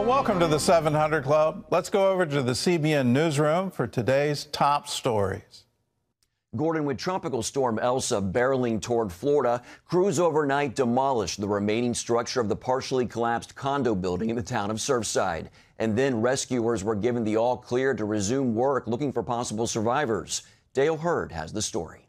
Well, welcome to the 700 Club. Let's go over to the CBN newsroom for today's top stories. Gordon, with Tropical Storm Elsa barreling toward Florida, crews overnight demolished the remaining structure of the partially collapsed condo building in the town of Surfside. And then rescuers were given the all clear to resume work looking for possible survivors. Dale Hurd has the story.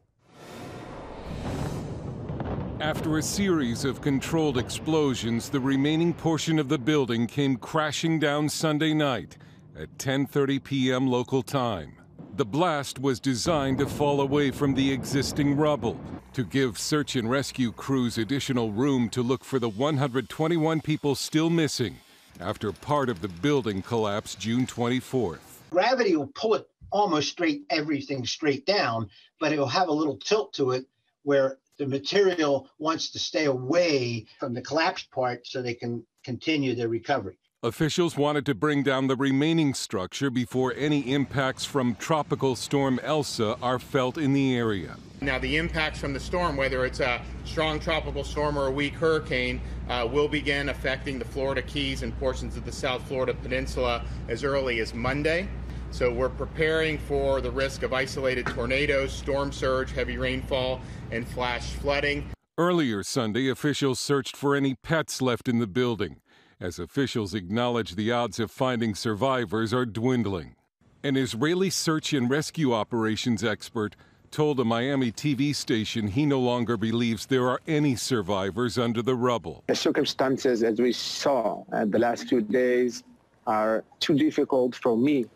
After a series of controlled explosions, the remaining portion of the building came crashing down Sunday night at 10:30 p.m. local time. The blast was designed to fall away from the existing rubble to give search and rescue crews additional room to look for the 121 people still missing after part of the building collapsed June 24th. Gravity will pull it almost everything straight down, but it will have a little tilt to it where the material wants to stay away from the collapsed part so they can continue their recovery. Officials wanted to bring down the remaining structure before any impacts from Tropical Storm Elsa are felt in the area. Now, the impacts from the storm, whether it's a strong tropical storm or a weak hurricane, will begin affecting the Florida Keys and portions of the South Florida Peninsula as early as Monday. So we're preparing for the risk of isolated tornadoes, storm surge, heavy rainfall, and flash flooding. Earlier Sunday, officials searched for any pets left in the building, as officials acknowledge the odds of finding survivors are dwindling. An Israeli search and rescue operations expert told a Miami TV station he no longer believes there are any survivors under the rubble. The circumstances, as we saw the last few days, are too difficult for me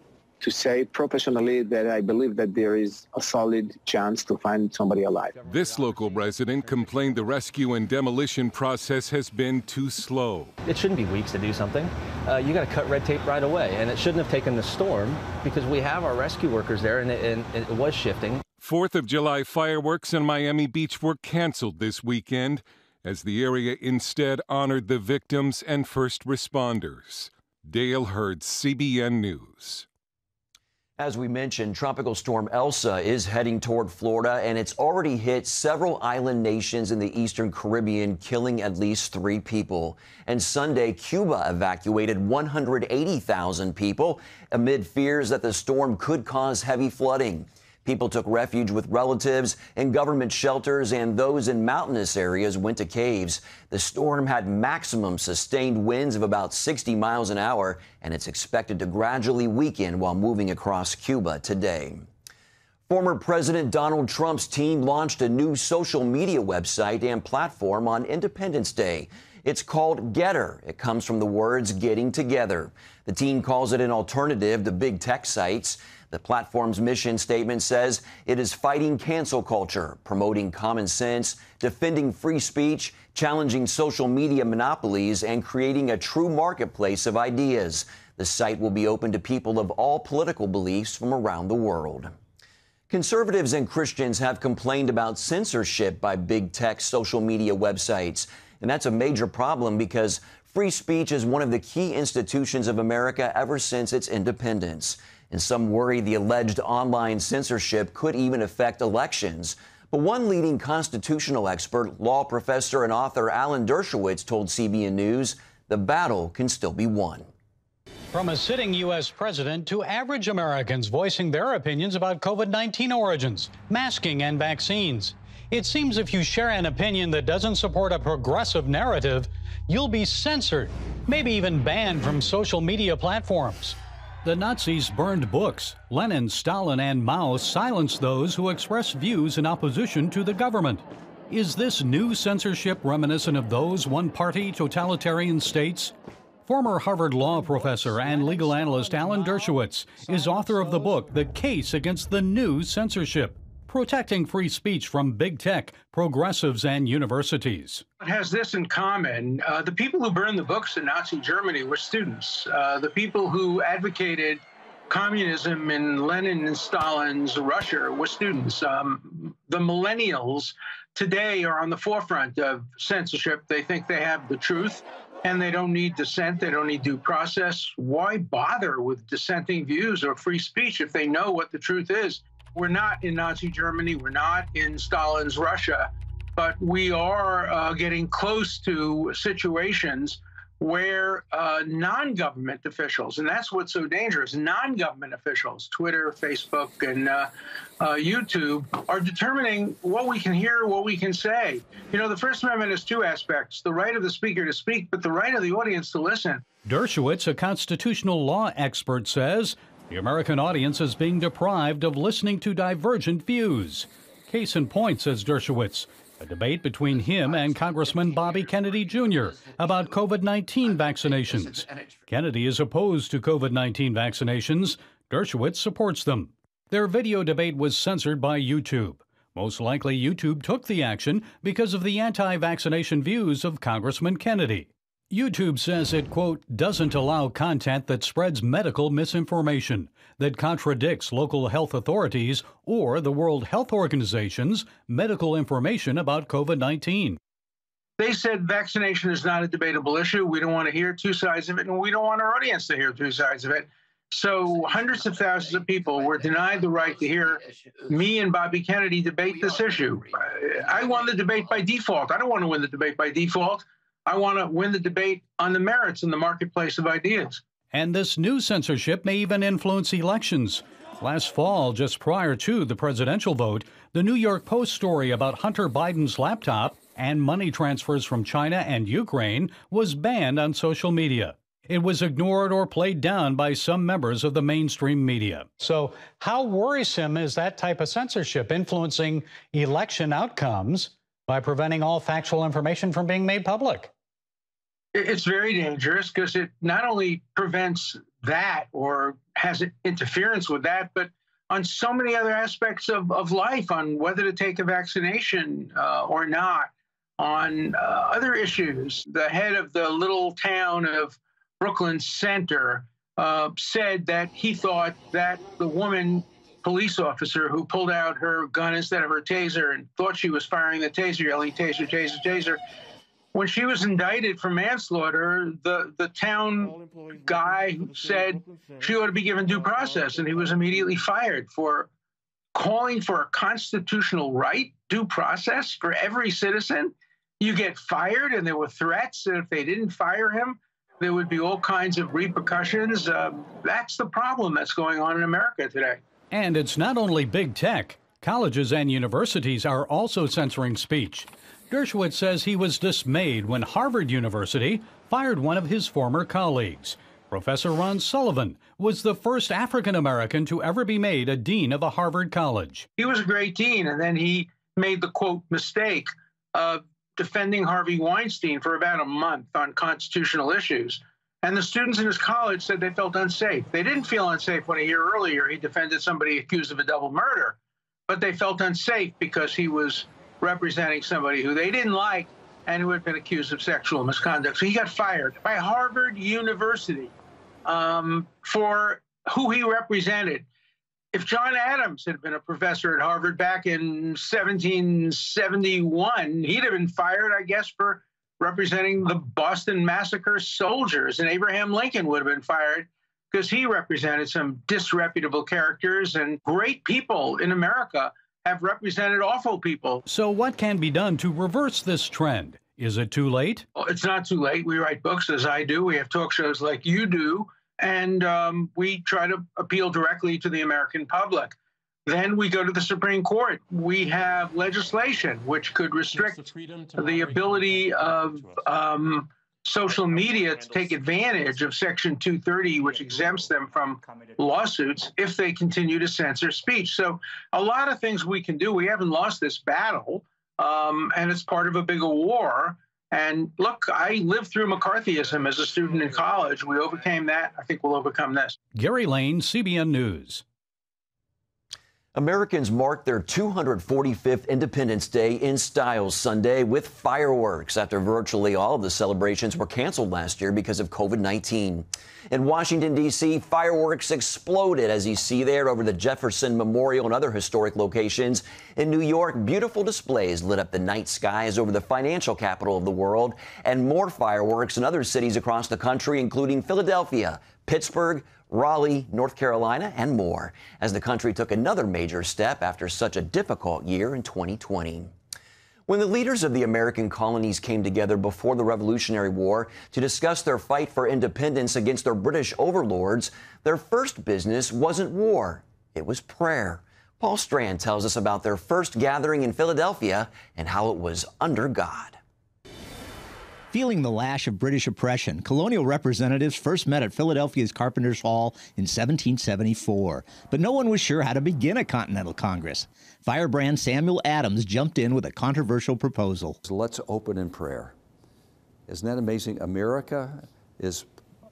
to say professionally that I believe that there is a solid chance to find somebody alive. This local resident complained the rescue and demolition process has been too slow. It shouldn't be weeks to do something. You got to cut red tape right away, and it shouldn't have taken the storm because we have our rescue workers there, and it was shifting. 4th of July fireworks on Miami Beach were canceled this weekend as the area instead honored the victims and first responders. Dale Hurd, CBN News. As we mentioned, Tropical Storm Elsa is heading toward Florida, and it's already hit several island nations in the Eastern Caribbean, killing at least 3 people. And Sunday, Cuba evacuated 180,000 people amid fears that the storm could cause heavy flooding. People took refuge with relatives in government shelters, and those in mountainous areas went to caves. The storm had maximum sustained winds of about 60 miles an hour, and it's expected to gradually weaken while moving across Cuba today. Former President Donald Trump's team launched a new social media website and platform on Independence Day. It's called Getter. It comes from the words getting together. The team calls it an alternative to big tech sites. The platform's mission statement says it is fighting cancel culture, promoting common sense, defending free speech, challenging social media monopolies, and creating a true marketplace of ideas. The site will be open to people of all political beliefs from around the world. Conservatives and Christians have complained about censorship by big tech social media websites. And that's a major problem because free speech is one of the key institutions of America ever since its independence. And some worry the alleged online censorship could even affect elections. But one leading constitutional expert, law professor and author Alan Dershowitz told CBN News the battle can still be won. From a sitting U.S. president to average Americans voicing their opinions about COVID-19 origins, masking, and vaccines. It seems if you share an opinion that doesn't support a progressive narrative, you'll be censored, maybe even banned from social media platforms. The Nazis burned books. Lenin, Stalin, and Mao silenced those who expressed views in opposition to the government. Is this new censorship reminiscent of those one-party totalitarian states? Former Harvard law professor and legal analyst Alan Dershowitz is author of the book, The Case Against the New Censorship, Protecting Free Speech from Big Tech, Progressives, and Universities. It has this in common. The people who burned the books in Nazi Germany were students. The people who advocated communism in Lenin and Stalin's Russia were students. The millennials today are on the forefront of censorship. They think they have the truth, and they don't need dissent. They don't need due process. Why bother with dissenting views or free speech if they know what the truth is? We're not in Nazi Germany. We're not in Stalin's Russia. But we are getting close to situations where non-government officials, and that's what's so dangerous, non-government officials, Twitter, Facebook, and YouTube, are determining what we can hear, what we can say. You know, the First Amendment has two aspects, the right of the speaker to speak, but the right of the audience to listen. Dershowitz, a constitutional law expert, says the American audience is being deprived of listening to divergent views. Case in point, says Dershowitz, a debate between him and Congressman Bobby Kennedy Jr. about COVID-19 vaccinations. Kennedy is opposed to COVID-19 vaccinations. Dershowitz supports them. Their video debate was censored by YouTube. Most likely, YouTube took the action because of the anti-vaccination views of Congressman Kennedy. YouTube says it, quote, doesn't allow content that spreads medical misinformation, that contradicts local health authorities or the World Health Organization's medical information about COVID-19. They said vaccination is not a debatable issue. We don't want to hear two sides of it, and we don't want our audience to hear two sides of it. So hundreds of thousands of people were denied the right to hear me and Bobby Kennedy debate this issue. I won the debate by default. I don't want to win the debate by default. I want to win the debate on the merits in the marketplace of ideas. And this new censorship may even influence elections. Last fall, just prior to the presidential vote, the New York Post story about Hunter Biden's laptop and money transfers from China and Ukraine was banned on social media. It was ignored or played down by some members of the mainstream media. So how worrisome is that type of censorship influencing election outcomes by preventing all factual information from being made public? It's very dangerous because it not only prevents that or has interference with that, but on so many other aspects of life, on whether to take a vaccination or not, on other issues. The head of the little town of Brooklyn Center said that he thought that the woman police officer who pulled out her gun instead of her taser and thought she was firing the taser, yelling taser, taser, taser. When she was indicted for manslaughter, the town guy said she ought to be given due process, and he was immediately fired for calling for a constitutional right, due process for every citizen. You get fired, and there were threats that if they didn't fire him, there would be all kinds of repercussions. That's the problem that's going on in America today. And it's not only big tech. Colleges and universities are also censoring speech. Dershowitz says he was dismayed when Harvard University fired one of his former colleagues. Professor Ron Sullivan was the first African-American to ever be made a dean of a Harvard college. He was a great dean, and then he made the, quote, mistake of defending Harvey Weinstein for about a month on constitutional issues. And the students in his college said they felt unsafe. They didn't feel unsafe when a year earlier he defended somebody accused of a double murder, but they felt unsafe because he was representing somebody who they didn't like and who had been accused of sexual misconduct. So he got fired by Harvard University for who he represented. If John Adams had been a professor at Harvard back in 1771, he'd have been fired, I guess, for representing the Boston Massacre soldiers. And Abraham Lincoln would have been fired because he represented some disreputable characters, and great people in America have represented awful people. So what can be done to reverse this trend? Is it too late? Well, it's not too late. We write books, as I do. We have talk shows like you do, and we try to appeal directly to the American public. Then we go to the Supreme Court. We have legislation which could restrict the ability of social media to take advantage of Section 230, which exempts them from lawsuits if they continue to censor speech. So a lot of things we can do. We haven't lost this battle, and it's part of a bigger war. And look, I lived through McCarthyism as a student in college. We overcame that. I think we'll overcome this. Gary Lane, CBN News. Americans marked their 245th Independence Day in style Sunday with fireworks after virtually all of the celebrations were canceled last year because of COVID-19. In Washington, D.C., fireworks exploded, as you see there, over the Jefferson Memorial and other historic locations. In New York, beautiful displays lit up the night skies over the financial capital of the world, and more fireworks in other cities across the country, including Philadelphia, Pittsburgh, Raleigh, North Carolina, and more, as the country took another major step after such a difficult year in 2020. When the leaders of the American colonies came together before the Revolutionary War to discuss their fight for independence against their British overlords, their first business wasn't war, it was prayer. Paul Strand tells us about their first gathering in Philadelphia and how it was under God. Feeling the lash of British oppression, colonial representatives first met at Philadelphia's Carpenter's Hall in 1774. But no one was sure how to begin a Continental Congress. Firebrand Samuel Adams jumped in with a controversial proposal. Let's open in prayer. Isn't that amazing? America is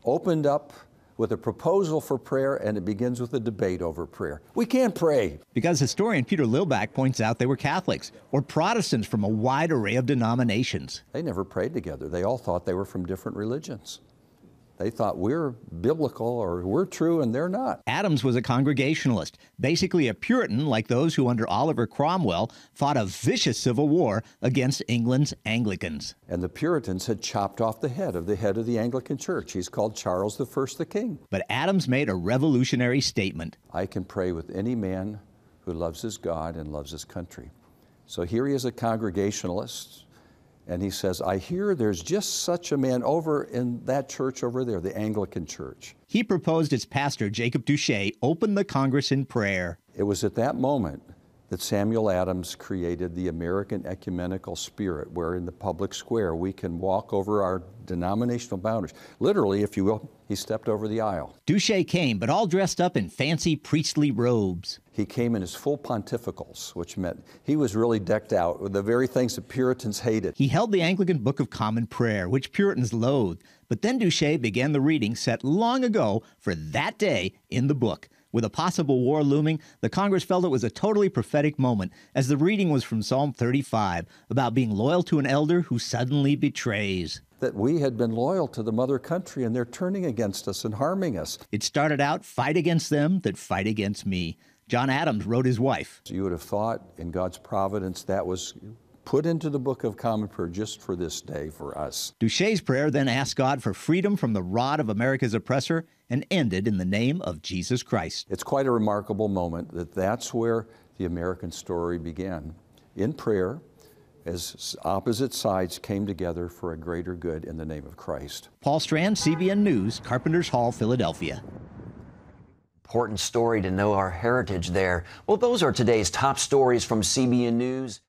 opened up with a proposal for prayer, and it begins with a debate over prayer. We can't pray. Because historian Peter Lilback points out they were Catholics or Protestants from a wide array of denominations. They never prayed together. They all thought they were from different religions. They thought we're biblical or we're true, and they're not. Adams was a Congregationalist, basically a Puritan like those who under Oliver Cromwell fought a vicious civil war against England's Anglicans. And the Puritans had chopped off the head of the Anglican Church. He's called Charles I the King. But Adams made a revolutionary statement. I can pray with any man who loves his God and loves his country. So here he is, a Congregationalist. And he says, I hear there's just such a man over in that church over there, the Anglican Church. He proposed its pastor, Jacob Duché, open the Congress in prayer. It was at that moment that Samuel Adams created the American ecumenical spirit, where in the public square we can walk over our denominational boundaries. Literally, if you will, he stepped over the aisle. Duché came, but all dressed up in fancy priestly robes. He came in his full pontificals, which meant he was really decked out with the very things that Puritans hated. He held the Anglican Book of Common Prayer, which Puritans loathed. But then Duché began the reading set long ago for that day in the book. With a possible war looming, the Congress felt it was a totally prophetic moment, as the reading was from Psalm 35, about being loyal to an elder who suddenly betrays. That we had been loyal to the mother country, and they're turning against us and harming us. It started out, fight against them that fight against me. John Adams wrote his wife. You would have thought in God's providence that was put into the Book of Common Prayer just for this day for us. Duché's prayer then asked God for freedom from the rod of America's oppressor and ended in the name of Jesus Christ. It's quite a remarkable moment that's where the American story began, in prayer, as opposite sides came together for a greater good in the name of Christ. Paul Strand, CBN News, Carpenter's Hall, Philadelphia. Important story to know our heritage there. Well, those are today's top stories from CBN News.